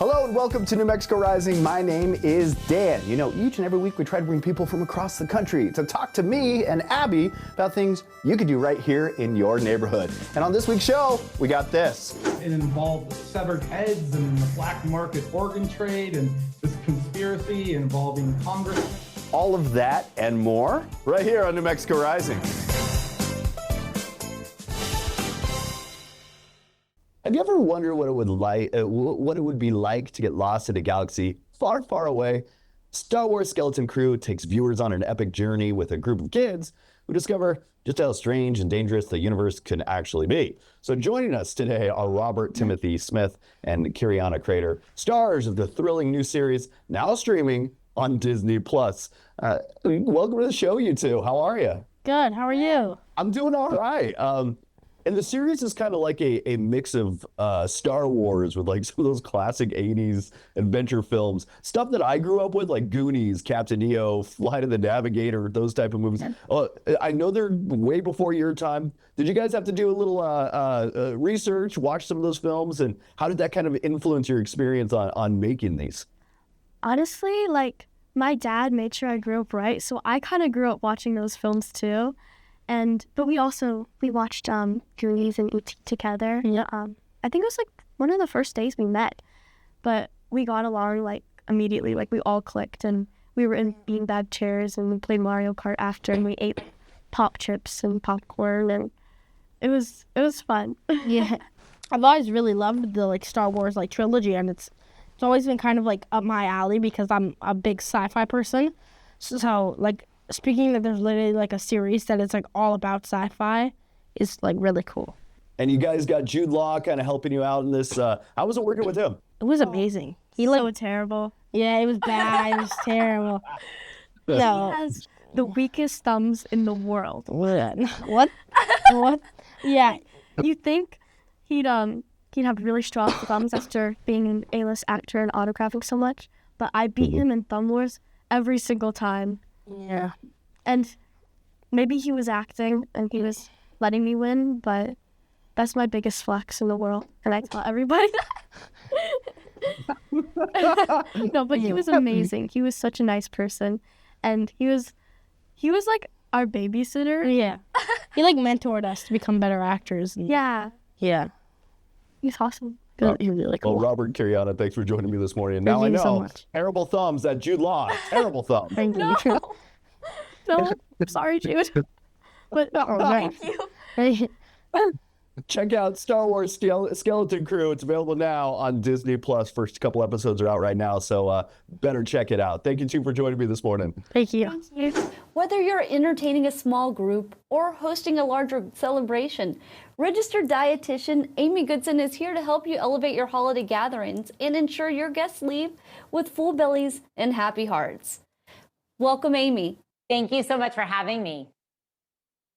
Hello and welcome to New Mexico Rising. My name is Dan. You know, each and every week we try to bring people from across the country to talk to me and Abby about things you could do right here in your neighborhood. And on this week's show, we got this. It involved severed heads and the black market organ trade and this conspiracy involving Congress. All of that and more right here on New Mexico Rising. Have you ever wondered what it would be like to get lost in a galaxy far, far away? Star Wars Skeleton Crew takes viewers on an epic journey with a group of kids who discover just how strange and dangerous the universe can actually be. So joining us today are Robert Timothy Smith and Kieranna Krater, stars of the thrilling new series now streaming on Disney+. Welcome to the show, you two. How are you? Good. How are you? I'm doing all right. And the series is kind of like a mix of Star Wars with like some of those classic 80s adventure films. Stuff that I grew up with, like Goonies, Captain EO, Flight of the Navigator, those type of movies. I know they're way before your time. Did you guys have to do a little research, watch some of those films? And how did that kind of influence your experience on making these? Honestly, like, my dad made sure I grew up right, so I kind of grew up watching those films too. But we watched Goonies and E.T. together. Yeah. I think it was like one of the first days we met, but we got along like immediately. Like we all clicked, and we were in beanbag chairs, and we played Mario Kart after, and we ate pop chips and popcorn, and it was fun. Yeah, I've always really loved the like Star Wars like trilogy, and it's always been kind of like up my alley because I'm a big sci-fi person. So like. Speaking that there's literally like a series that is like all about sci-fi is like really cool. And you guys got Jude Law kind of helping you out in this. How was it working with him? It was amazing. He so terrible. Yeah, it was bad. It was terrible. No. He has the weakest thumbs in the world. What? Yeah. You think he'd have really strong thumbs after being an A-list actor and autographing so much, but I beat him in Thumb Wars every single time. Yeah. And maybe he was acting and he was letting me win, but that's my biggest flex in the world. And I tell everybody that. No, but he was amazing. He was such a nice person. And he was like our babysitter. Yeah. He like mentored us to become better actors. Yeah. Yeah. He's awesome. He's really cool. Well, Robert, Kieranna, thanks for joining me this morning. And Thank now I you know, so much. terrible thumbs, that Jude Law, terrible thumb. Thank you. No, sorry, Jude. But thank you. Check out Star Wars Skeleton Crew. It's available now on Disney+. First couple episodes are out right now, so better check it out. Thank you, two, for joining me this morning. Thank you. Whether you're entertaining a small group or hosting a larger celebration, registered dietitian Amy Goodson is here to help you elevate your holiday gatherings and ensure your guests leave with full bellies and happy hearts. Welcome, Amy. Thank you so much for having me.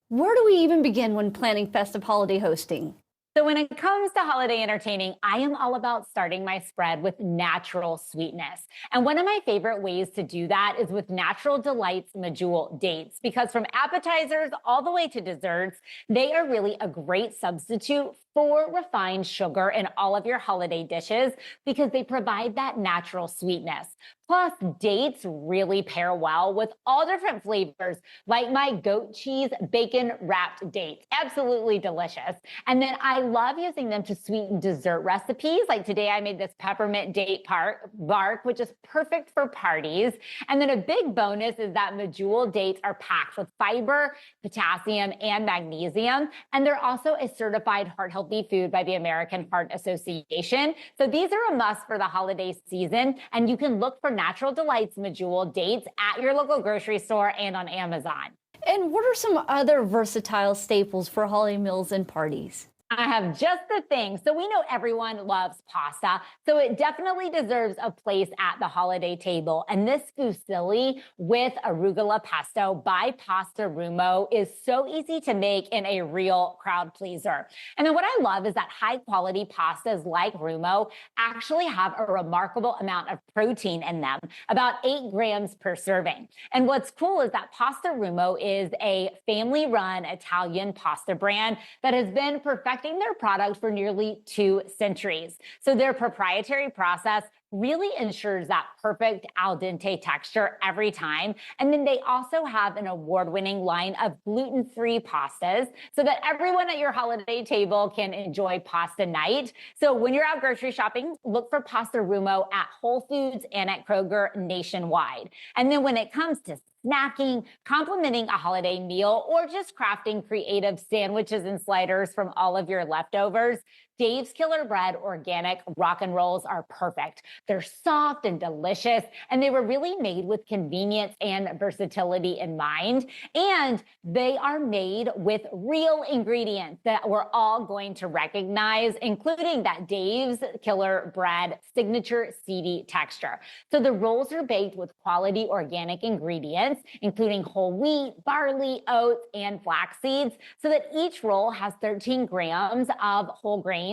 Where do we even begin when planning festive holiday hosting? So when it comes to holiday entertaining, I am all about starting my spread with natural sweetness. And one of my favorite ways to do that is with Natural Delights Medjool dates, because from appetizers all the way to desserts, they are really a great substitute for refined sugar in all of your holiday dishes because they provide that natural sweetness. Plus, dates really pair well with all different flavors, like my goat cheese bacon wrapped dates. Absolutely delicious. And then I love using them to sweeten dessert recipes. Like today I made this peppermint date bark, which is perfect for parties. And then a big bonus is that Medjool dates are packed with fiber, potassium, and magnesium. And they're also a certified heart-healthy food by the American Heart Association. So these are a must for the holiday season. And you can look for Natural Delights Medjool dates at your local grocery store and on Amazon. And what are some other versatile staples for holiday meals and parties? I have just the thing. So we know everyone loves pasta, so it definitely deserves a place at the holiday table. And this fusilli with arugula pesto by Pasta Rumo is so easy to make and a real crowd pleaser. And then what I love is that high quality pastas like Rumo actually have a remarkable amount of protein in them, about 8 grams per serving. And what's cool is that Pasta Rumo is a family-run Italian pasta brand that has been perfected perfecting their product for nearly 2 centuries. So their proprietary process really ensures that perfect al dente texture every time. And then they also have an award-winning line of gluten-free pastas so that everyone at your holiday table can enjoy pasta night. So when you're out grocery shopping, look for Pasta Rumo at Whole Foods and at Kroger nationwide. And then when it comes to snacking, complementing a holiday meal, or just crafting creative sandwiches and sliders from all of your leftovers, Dave's Killer Bread organic rock and rolls are perfect. They're soft and delicious, and they were really made with convenience and versatility in mind. And they are made with real ingredients that we're all going to recognize, including that Dave's Killer Bread signature seedy texture. So the rolls are baked with quality organic ingredients, including whole wheat, barley, oats, and flax seeds, so that each roll has 13 grams of whole grains,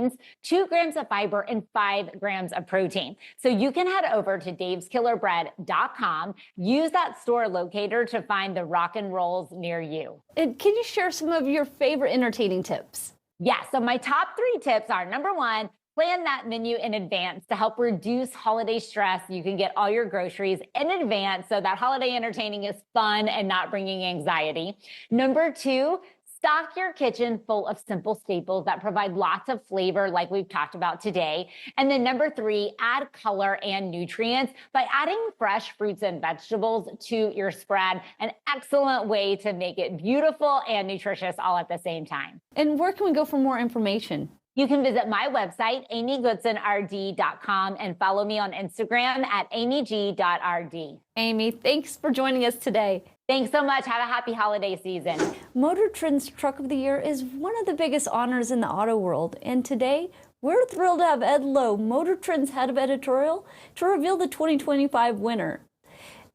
2 grams of fiber, and 5 grams of protein. So you can head over to daveskillerbread.com, use that store locator to find the rock and rolls near you. And can you share some of your favorite entertaining tips? Yeah, so my top 3 tips are: number 1, plan that menu in advance to help reduce holiday stress. You can get all your groceries in advance so that holiday entertaining is fun and not bringing anxiety. Number 2, stock your kitchen full of simple staples that provide lots of flavor like we've talked about today. And then number 3, add color and nutrients by adding fresh fruits and vegetables to your spread. An excellent way to make it beautiful and nutritious all at the same time. And where can we go for more information? You can visit my website, amygoodsonrd.com, and follow me on Instagram at amyg.rd. Amy, thanks for joining us today. Thanks so much. Have a happy holiday season. Motor Trend's Truck of the Year is one of the biggest honors in the auto world. And today, we're thrilled to have Ed Lowe, Motor Trend's head of editorial, to reveal the 2025 winner.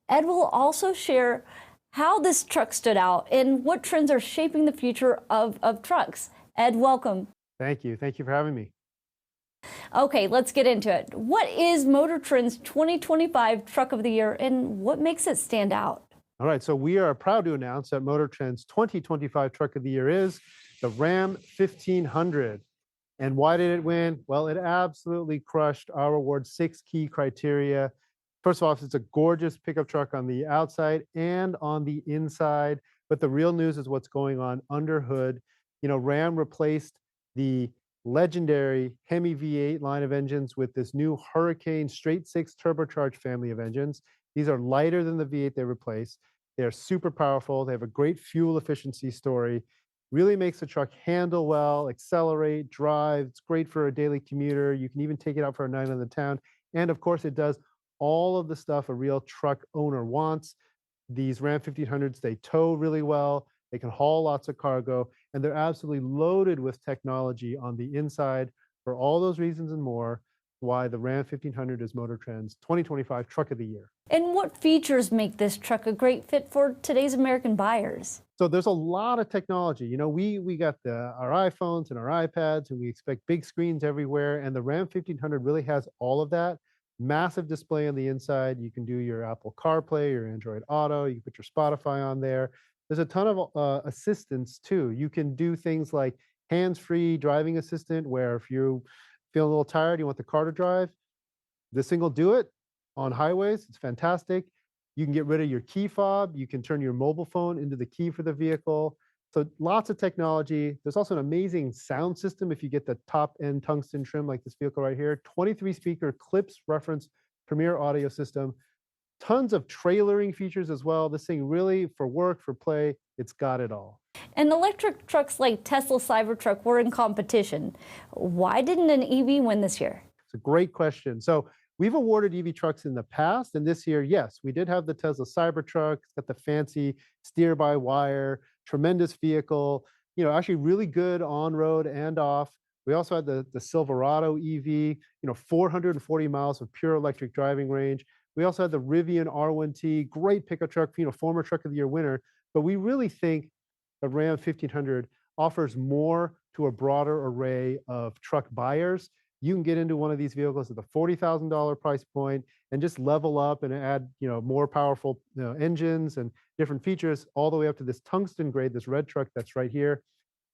Ed will also share how this truck stood out and what trends are shaping the future of trucks. Ed, welcome. Thank you. Thank you for having me. Okay, let's get into it. What is Motor Trend's 2025 Truck of the Year and what makes it stand out? All right, so we are proud to announce that Motor Trend's 2025 Truck of the Year is the Ram 1500. And why did it win? Well, it absolutely crushed our award's 6 key criteria. First of all, it's a gorgeous pickup truck on the outside and on the inside. But the real news is what's going on under hood. You know, Ram replaced the legendary Hemi V8 line of engines with this new Hurricane straight 6 turbocharged family of engines. These are lighter than the V8 they replaced. They're super powerful. They have a great fuel efficiency story. Really makes the truck handle well, accelerate, drive. It's great for a daily commuter. You can even take it out for a night on the town. And of course, it does all of the stuff a real truck owner wants. These Ram 1500s, they tow really well. They can haul lots of cargo, and they're absolutely loaded with technology on the inside. For all those reasons and more, why the Ram 1500 is Motor Trend's 2025 Truck of the Year. And what features make this truck a great fit for today's American buyers? So there's a lot of technology. You know, we got our iPhones and our iPads, and we expect big screens everywhere. And the Ram 1500 really has all of that. Massive display on the inside. You can do your Apple CarPlay, your Android Auto. You can put your Spotify on there. There's a ton of assistance too. You can do things like hands-free driving assistant, where if you feel a little tired, you want the car to drive, this thing will do it on highways. It's fantastic. You can get rid of your key fob. You can turn your mobile phone into the key for the vehicle. So lots of technology. There's also an amazing sound system if you get the top-end tungsten trim like this vehicle right here. 23-speaker Clips reference premier audio system. Tons of trailering features as well. This thing really, for work, for play, it's got it all. And electric trucks like Tesla Cybertruck were in competition. Why didn't an EV win this year? It's a great question. So we've awarded EV trucks in the past, and this year, yes, we did have the Tesla Cybertruck. It's got the fancy steer-by-wire, tremendous vehicle, you know, actually really good on-road and off. We also had the Silverado EV, you know, 440 miles of pure electric driving range. We also had the Rivian R1T, great pickup truck, you know, former Truck of the Year winner. But we really think the Ram 1500 offers more to a broader array of truck buyers. You can get into one of these vehicles at the $40,000 price point and just level up and add, you know, more powerful, you know, engines and different features all the way up to this tungsten grade, this red truck that's right here.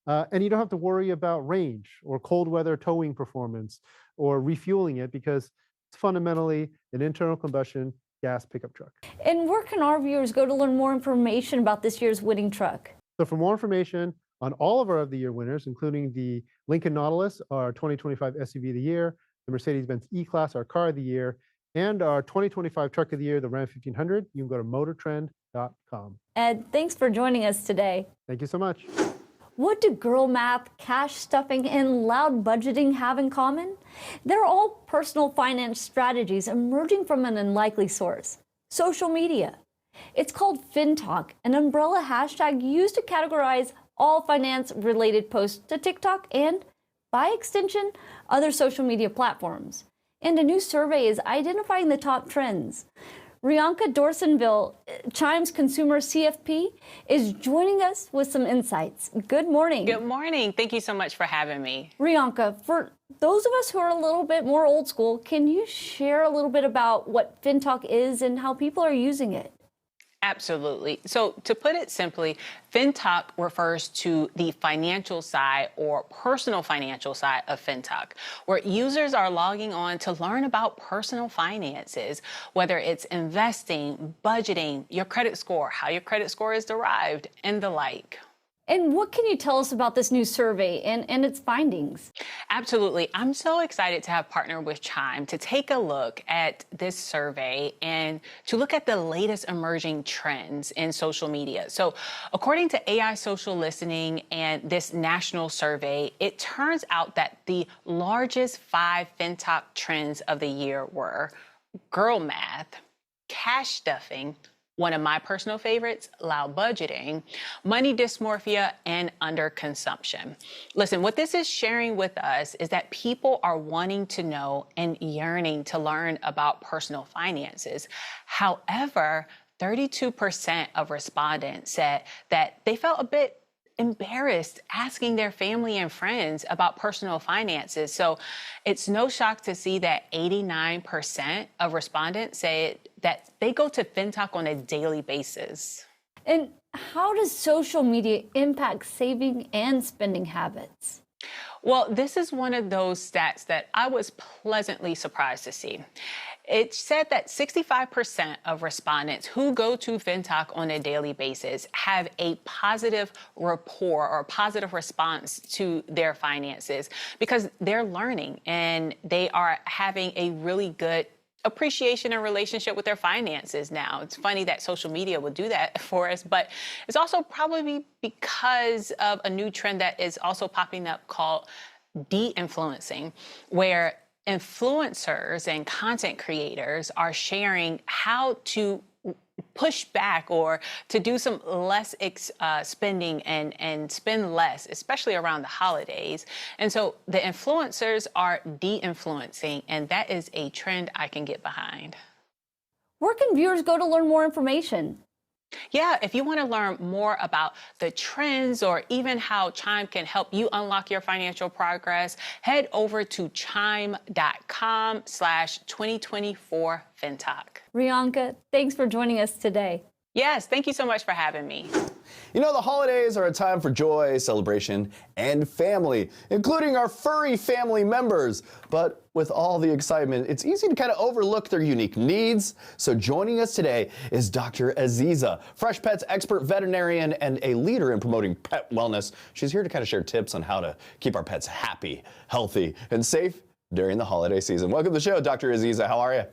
And you don't have to worry about range or cold weather towing performance or refueling it, because it's fundamentally an internal combustion gas pickup truck. And where can our viewers go to learn more information about this year's winning truck? So for more information on all of our year winners, including the Lincoln Nautilus, our 2025 SUV of the year, the Mercedes-Benz E-Class, our car of the year, and our 2025 truck of the year, the Ram 1500, you can go to motortrend.com. Ed, thanks for joining us today. Thank you so much. What do girl math, cash stuffing, and loud budgeting have in common? They're all personal finance strategies emerging from an unlikely source: social media. It's called FinTok, an umbrella hashtag used to categorize all finance-related posts to TikTok and, by extension, other social media platforms. And a new survey is identifying the top trends. Rianka Dorsonville, Chime's consumer CFP, is joining us with some insights. Good morning. Good morning. Thank you so much for having me. Rianka, for those of us who are a little bit more old school, can you share a little bit about what FinTok is and how people are using it? Absolutely. So to put it simply, FinTok refers to the financial side or personal financial side of FinTok, where users are logging on to learn about personal finances, whether it's investing, budgeting, your credit score, how your credit score is derived, and the like. And what can you tell us about this new survey and its findings? Absolutely. I'm so excited to have partnered with Chime to take a look at this survey and to look at the latest emerging trends in social media. So according to AI Social Listening and this national survey, it turns out that the largest 5 FinTok trends of the year were girl math, cash stuffing, one of my personal favorites, loud budgeting, money dysmorphia, and underconsumption. Listen, what this is sharing with us is that people are wanting to know and yearning to learn about personal finances. However, 32% of respondents said that they felt a bit embarrassed asking their family and friends about personal finances. So it's no shock to see that 89% of respondents say that they go to FinTok on a daily basis. And how does social media impact saving and spending habits? Well, this is one of those stats that I was pleasantly surprised to see. It said that 65% of respondents who go to FinTok on a daily basis have a positive rapport or positive response to their finances because they're learning and they are having a really good appreciation and relationship with their finances now. It's funny that social media will do that for us, but it's also probably because of a new trend that is also popping up called de-influencing, where influencers and content creators are sharing how to push back or to do some less spending and spend less, especially around the holidays. And so the influencers are de-influencing, and that is a trend I can get behind. Where can viewers go to learn more information? Yeah, if you want to learn more about the trends or even how Chime can help you unlock your financial progress, head over to chime.com/2024FinTok. Rianka, thanks for joining us today. Yes, thank you so much for having me. You know, the holidays are a time for joy, celebration, and family, including our furry family members. But with all the excitement, it's easy to kind of overlook their unique needs. So joining us today is Dr. Aziza, FreshPet's expert veterinarian and a leader in promoting pet wellness. She's here to kind of share tips on how to keep our pets happy, healthy, and safe during the holiday season. Welcome to the show, Dr. Aziza. How are you?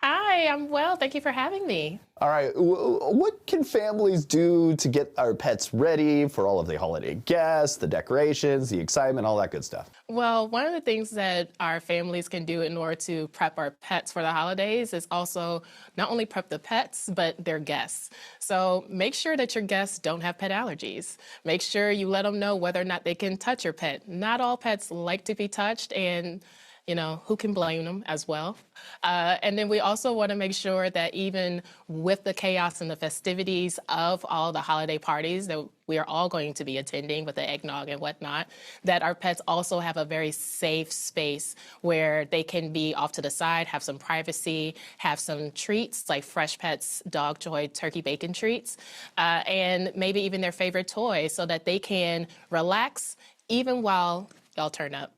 Hi, I'm well. Thank you for having me. All right, what can families do to get our pets ready for all of the holiday guests, the decorations, the excitement, all that good stuff? Well, one of the things that our families can do in order to prep our pets for the holidays is also not only prep the pets, but their guests. So make sure that your guests don't have pet allergies. Make sure you let them know whether or not they can touch your pet. Not all pets like to be touched, and who can blame them as well? And then we also want to make sure that even with the chaos and the festivities of all the holiday parties that we are all going to be attending with the eggnog and whatnot, that our pets also have a very safe space where they can be off to the side, have some privacy, have some treats like FreshPet's dog joy turkey bacon treats, and maybe even their favorite toy so that they can relax even while y'all turn up.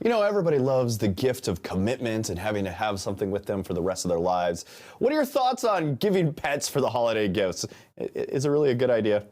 Everybody loves the gift of commitment and having to have something with them for the rest of their lives. What are your thoughts on giving pets for the holiday gifts? Is it really a good idea?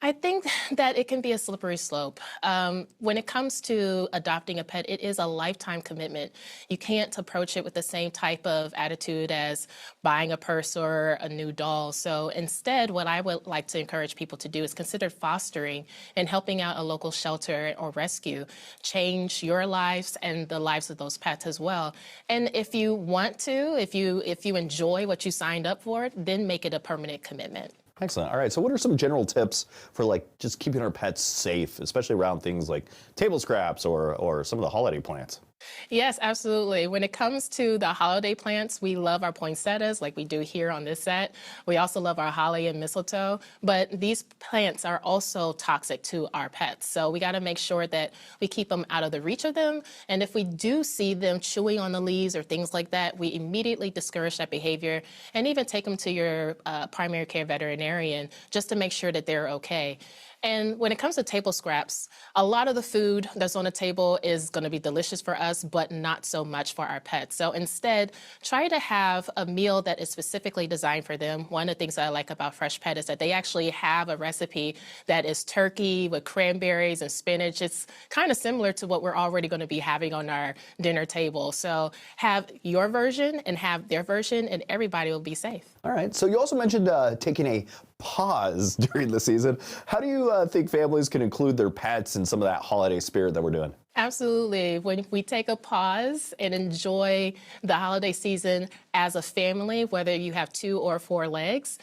I think that it can be a slippery slope. When it comes to adopting a pet, it is a lifetime commitment. You can't approach it with the same type of attitude as buying a purse or a new doll. So instead, what I would like to encourage people to do is consider fostering and helping out a local shelter or rescue. Change your lives and the lives of those pets as well. And if you want to, if you enjoy what you signed up for, then make it a permanent commitment. Excellent. All right. So what are some general tips for just keeping our pets safe, especially around things like table scraps or some of the holiday plants? Yes, absolutely. When it comes to the holiday plants, we love our poinsettias like we do here on this set. We also love our holly and mistletoe, but these plants are also toxic to our pets. So we got to make sure that we keep them out of the reach of them. And if we do see them chewing on the leaves or things like that, we immediately discourage that behavior and even take them to your primary care veterinarian just to make sure that they're okay. And when it comes to table scraps, a lot of the food that's on the table is going to be delicious for us, but not so much for our pets. So instead, try to have a meal that is specifically designed for them. One of the things that I like about FreshPet is that they actually have a recipe that is turkey with cranberries and spinach. It's kind of similar to what we're already going to be having on our dinner table. So have your version and have their version, and everybody will be safe. All right. So you also mentioned taking a pause during the season. How do you think families can include their pets in some of that holiday spirit that we're doing? Absolutely. When we take a pause and enjoy the holiday season as a family, whether you have 2 or 4 legs,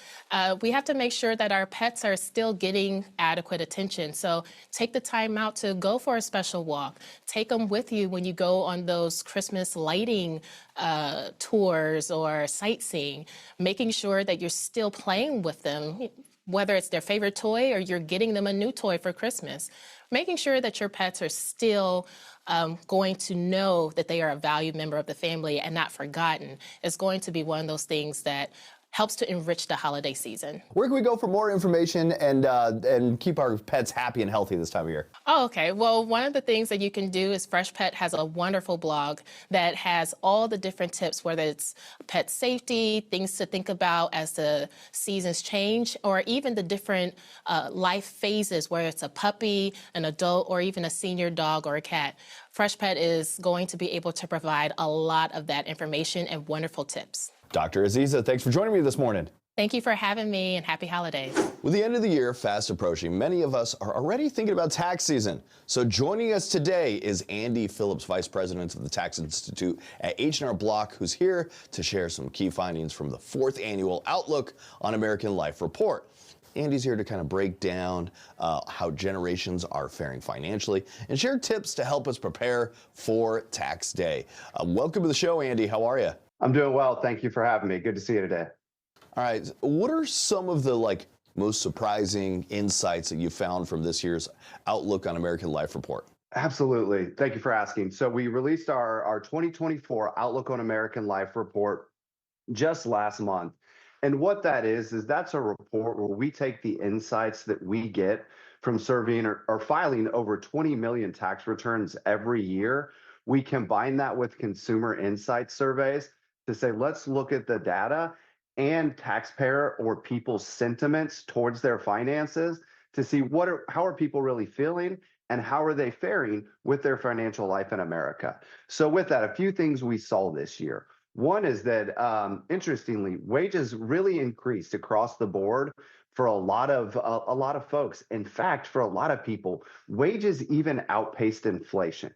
we have to make sure that our pets are still getting adequate attention. So take the time out to go for a special walk. Take them with you when you go on those Christmas lighting tours or sightseeing, making sure that you're still playing with them, whether it's their favorite toy or you're getting them a new toy for Christmas. Making sure that your pets are still going to know that they are a valued member of the family and not forgotten is going to be one of those things that helps to enrich the holiday season. Where can we go for more information and keep our pets happy and healthy this time of year? Oh, okay. Well, one of the things that you can do is FreshPet has a wonderful blog that has all the different tips, whether it's pet safety, things to think about as the seasons change, or even the different life phases, whether it's a puppy, an adult, or even a senior dog or a cat. FreshPet is going to be able to provide a lot of that information and wonderful tips. Dr. Aziza, thanks for joining me this morning. Thank you for having me, and happy holidays. With the end of the year fast approaching, many of us are already thinking about tax season. So joining us today is Andy Phillips, Vice President of the Tax Institute at H&R Block, who's here to share some key findings from the 4th annual Outlook on American Life report. Andy's here to kind of break down how generations are faring financially and share tips to help us prepare for tax day. Welcome to the show, Andy. How are you? I'm doing well. Thank you for having me. Good to see you today. All right. What are some of the most surprising insights that you found from this year's Outlook on American Life report? Absolutely. Thank you for asking. So we released our 2024 Outlook on American Life report just last month. And what that is that's a report where we take the insights that we get from surveying or filing over 20 million tax returns every year. We combine that with consumer insight surveys to say, let's look at the data and taxpayer or people's sentiments towards their finances to see how are people really feeling and how are they faring with their financial life in America. So with that, a few things we saw this year. One is that, interestingly, wages really increased across the board for a lot of folks. In fact, for a lot of people, wages even outpaced inflation.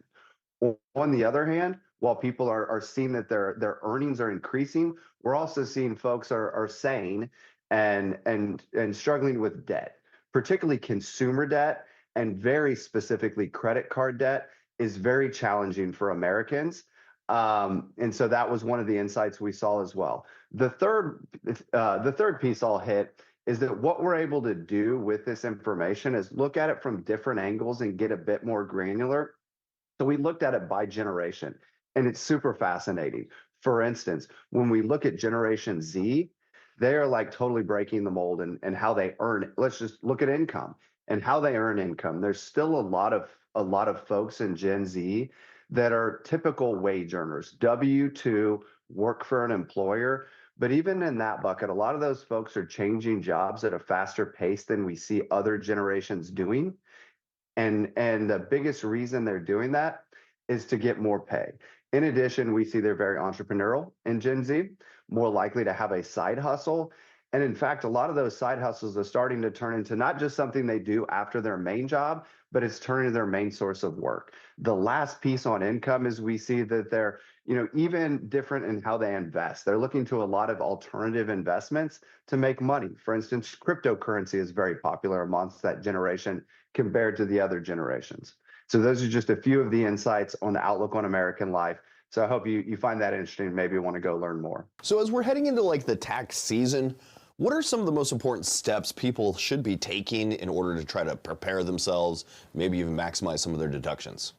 On the other hand, while people are seeing that their earnings are increasing, we're also seeing folks are saying and struggling with debt, particularly consumer debt and very specifically credit card debt is very challenging for Americans. And so that was one of the insights we saw as well. The third piece I'll hit is that what we're able to do with this information is look at it from different angles and get a bit more granular. So we looked at it by generation, and it's super fascinating. For instance, when we look at Generation Z, they are like totally breaking the mold and how they earn. Let's just look at income and how they earn income. There's still a lot of folks in Gen Z that are typical wage earners, W-2, work for an employer. But even in that bucket, a lot of those folks are changing jobs at a faster pace than we see other generations doing. And the biggest reason they're doing that is to get more pay. In addition, we see they're very entrepreneurial in Gen Z, more likely to have a side hustle. And in fact, a lot of those side hustles are starting to turn into not just something they do after their main job, but it's turning to their main source of work. The last piece on income is we see that they're, even different in how they invest. They're looking to a lot of alternative investments to make money. For instance, cryptocurrency is very popular amongst that generation compared to the other generations. So those are just a few of the insights on the outlook on American life. So I hope you find that interesting and maybe want to go learn more. So as we're heading into like the tax season, what are some of the most important steps people should be taking in order to try to prepare themselves, maybe even maximize some of their deductions?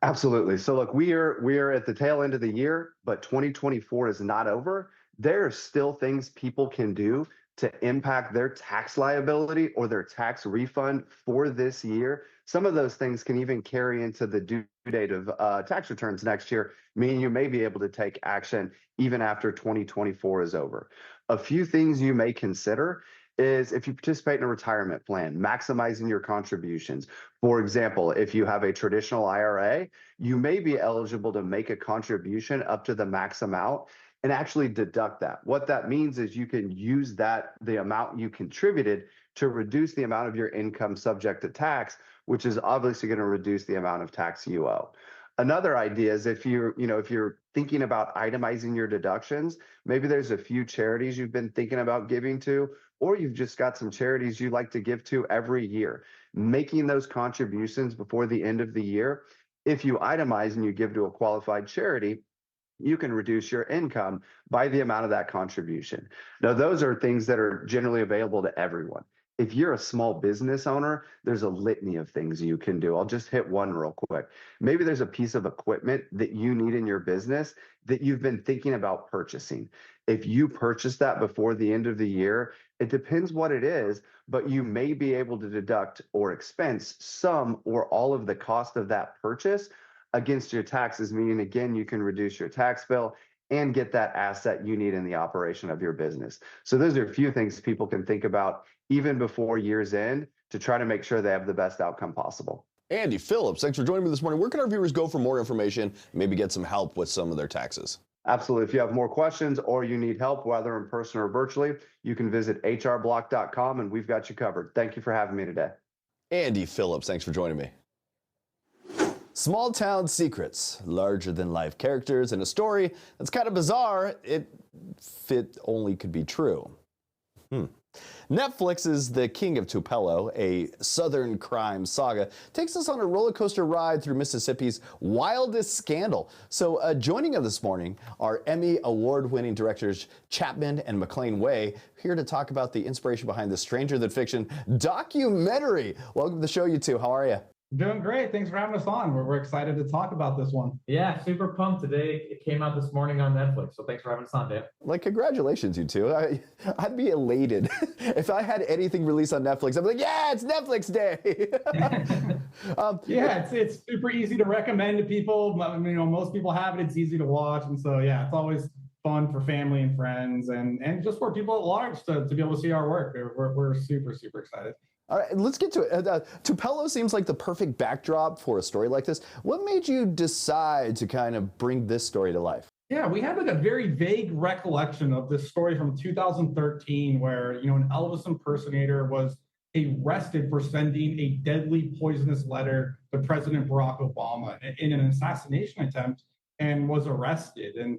Absolutely. So look, we are at the tail end of the year, but 2024 is not over. There are still things people can do to impact their tax liability or their tax refund for this year. Some of those things can even carry into the due date of tax returns next year, meaning you may be able to take action even after 2024 is over. A few things you may consider is if you participate in a retirement plan, maximizing your contributions. For example, if you have a traditional IRA, you may be eligible to make a contribution up to the max amount and actually deduct that. What that means is you can use the amount you contributed to reduce the amount of your income subject to tax, which is obviously going to reduce the amount of tax you owe. Another idea is if you're thinking about itemizing your deductions, maybe there's a few charities you've been thinking about giving to, or you've just got some charities you like to give to every year. Making those contributions before the end of the year, if you itemize and you give to a qualified charity, you can reduce your income by the amount of that contribution. Now, those are things that are generally available to everyone. If you're a small business owner, there's a litany of things you can do. I'll just hit one real quick. Maybe there's a piece of equipment that you need in your business that you've been thinking about purchasing. If you purchase that before the end of the year, it depends what it is, but you may be able to deduct or expense some or all of the cost of that purchase against your taxes, meaning, again, you can reduce your tax bill and get that asset you need in the operation of your business. So those are a few things people can think about even before year's end to try to make sure they have the best outcome possible. Andy Phillips, thanks for joining me this morning. Where can our viewers go for more information, maybe get some help with some of their taxes? Absolutely. If you have more questions or you need help, whether in person or virtually, you can visit hrblock.com and we've got you covered. Thank you for having me today. Andy Phillips, thanks for joining me. Small town secrets, larger than life characters, and a story that's kind of bizarre. It only could be true. Netflix's The King of Tupelo, a southern crime saga, takes us on a roller coaster ride through Mississippi's wildest scandal. So joining us this morning are Emmy award-winning directors Chapman and McLean Way, here to talk about the inspiration behind the Stranger Than Fiction documentary. Welcome to the show, you two. How are you? Doing great. Thanks for having us on. We're excited to talk about this one. Yeah, super pumped today. It came out this morning on Netflix, so thanks for having us on, Dave. Like, congratulations, you two. I'd be elated if I had anything released on Netflix. I'd be like, yeah, it's Netflix Day. Yeah, it's super easy to recommend to people. Most people have it. It's easy to watch, and so yeah, it's always fun for family and friends, and just for people at large to be able to see our work. We're super excited. All right, let's get to it. Tupelo seems like the perfect backdrop for a story like this. What made you decide to kind of bring this story to life? Yeah, we had like a very vague recollection of this story from 2013 where, an Elvis impersonator was arrested for sending a deadly poisonous letter to President Barack Obama in an assassination attempt and was arrested. And,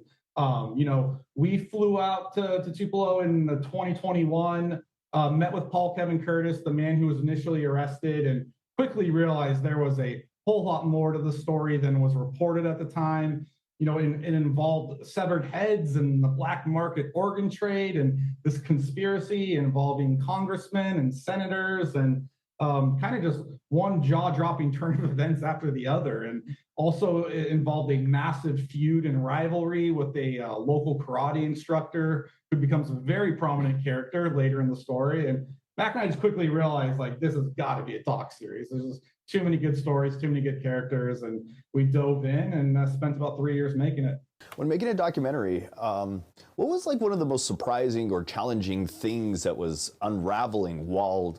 we flew out to Tupelo in 2021. Met with Paul Kevin Curtis, the man who was initially arrested, and quickly realized there was a whole lot more to the story than was reported at the time. You know, it involved severed heads and the black market organ trade and this conspiracy involving congressmen and senators and kind of just one jaw-dropping turn of events after the other. And also it involved a massive feud and rivalry with a local karate instructor who becomes a very prominent character later in the story. And Mac and I just quickly realized, like, this has got to be a doc series. There's just too many good stories, too many good characters, and we dove in and spent about 3 years making it. When making a documentary, what was like one of the most surprising or challenging things that was unraveling while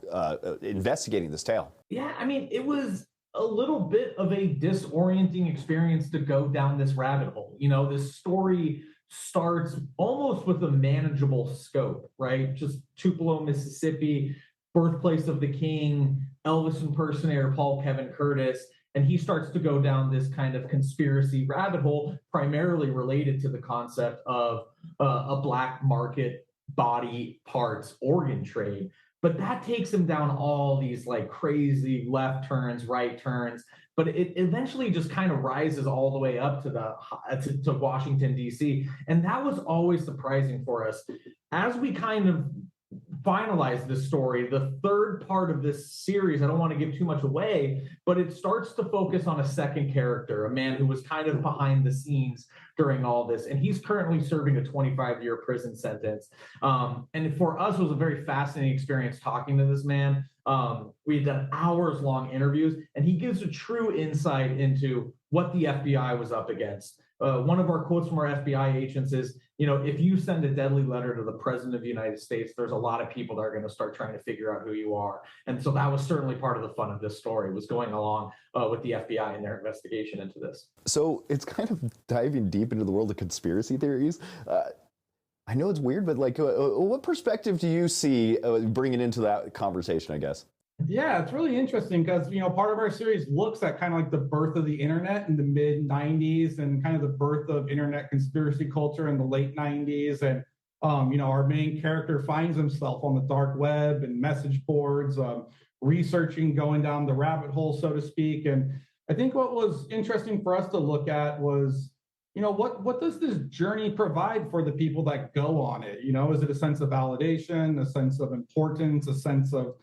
investigating this tale? Yeah, I mean, it was a little bit of a disorienting experience to go down this rabbit hole. You know, this story starts almost with a manageable scope, right? Just Tupelo, Mississippi, birthplace of the king, Elvis impersonator Paul Kevin Curtis, and he starts to go down this kind of conspiracy rabbit hole, primarily related to the concept of a black market body parts organ trade. But that takes him down all these like crazy left turns, right turns. But it eventually just kind of rises all the way up to Washington, D.C. And that was always surprising for us. As we kind of finalize this story, the third part of this series, I don't want to give too much away, but it starts to focus on a second character, a man who was kind of behind the scenes during all this. And he's currently serving a 25-year prison sentence. And for us, it was a very fascinating experience talking to this man. We had done hours-long interviews, and he gives a true insight into what the FBI was up against. One of our quotes from our FBI agents is, you know, if you send a deadly letter to the president of the United States, there's a lot of people that are going to start trying to figure out who you are. And so that was certainly part of the fun of this story, was going along with the FBI and their investigation into this. So it's kind of diving deep into the world of conspiracy theories. I know it's weird, but like, what perspective do you see bringing into that conversation, I guess? Yeah, it's really interesting because, you know, part of our series looks at kind of like the birth of the internet in the mid 90s and kind of the birth of internet conspiracy culture in the late 90s. And, you know, our main character finds himself on the dark web and message boards, researching, going down the rabbit hole, so to speak. And I think what was interesting for us to look at was, you know, what does this journey provide for the people that go on it? You know, is it a sense of validation, a sense of importance, a sense of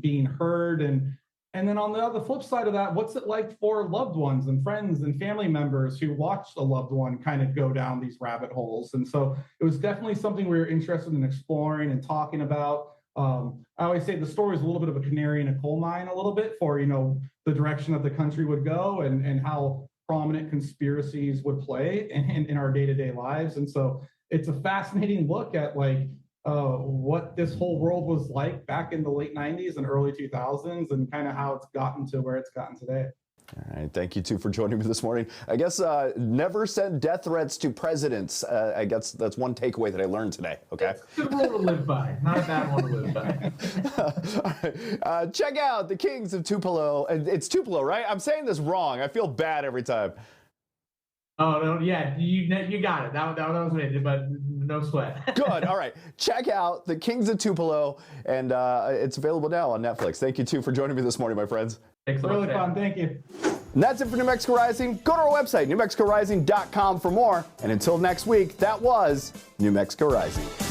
being heard? And then on the flip side of that, what's it like for loved ones and friends and family members who watched a loved one kind of go down these rabbit holes? And so it was definitely something we were interested in exploring and talking about. I always say the story is a little bit of a canary in a coal mine, a little bit, for, you know, the direction that the country would go and how prominent conspiracies would play in our day-to-day lives. And so it's a fascinating look at like what this whole world was like back in the late 90s and early 2000s and kind of how it's gotten to where it's gotten today. All right, thank you two for joining me this morning. I guess never send death threats to presidents. I guess that's one takeaway that I learned today. Okay. It's a good rule to live by, not a bad one to live by. All right. Check out the Kings of Tupelo. It's Tupelo, right? I'm saying this wrong. I feel bad every time. Oh no, yeah, you got it. That was me, but no sweat. Good. All right. Check out the Kings of Tupelo, and it's available now on Netflix. Thank you two for joining me this morning, my friends. Thanks so much. Really fun. Thank you. And that's it for New Mexico Rising. Go to our website, newmexicorising.com, for more. And until next week, that was New Mexico Rising.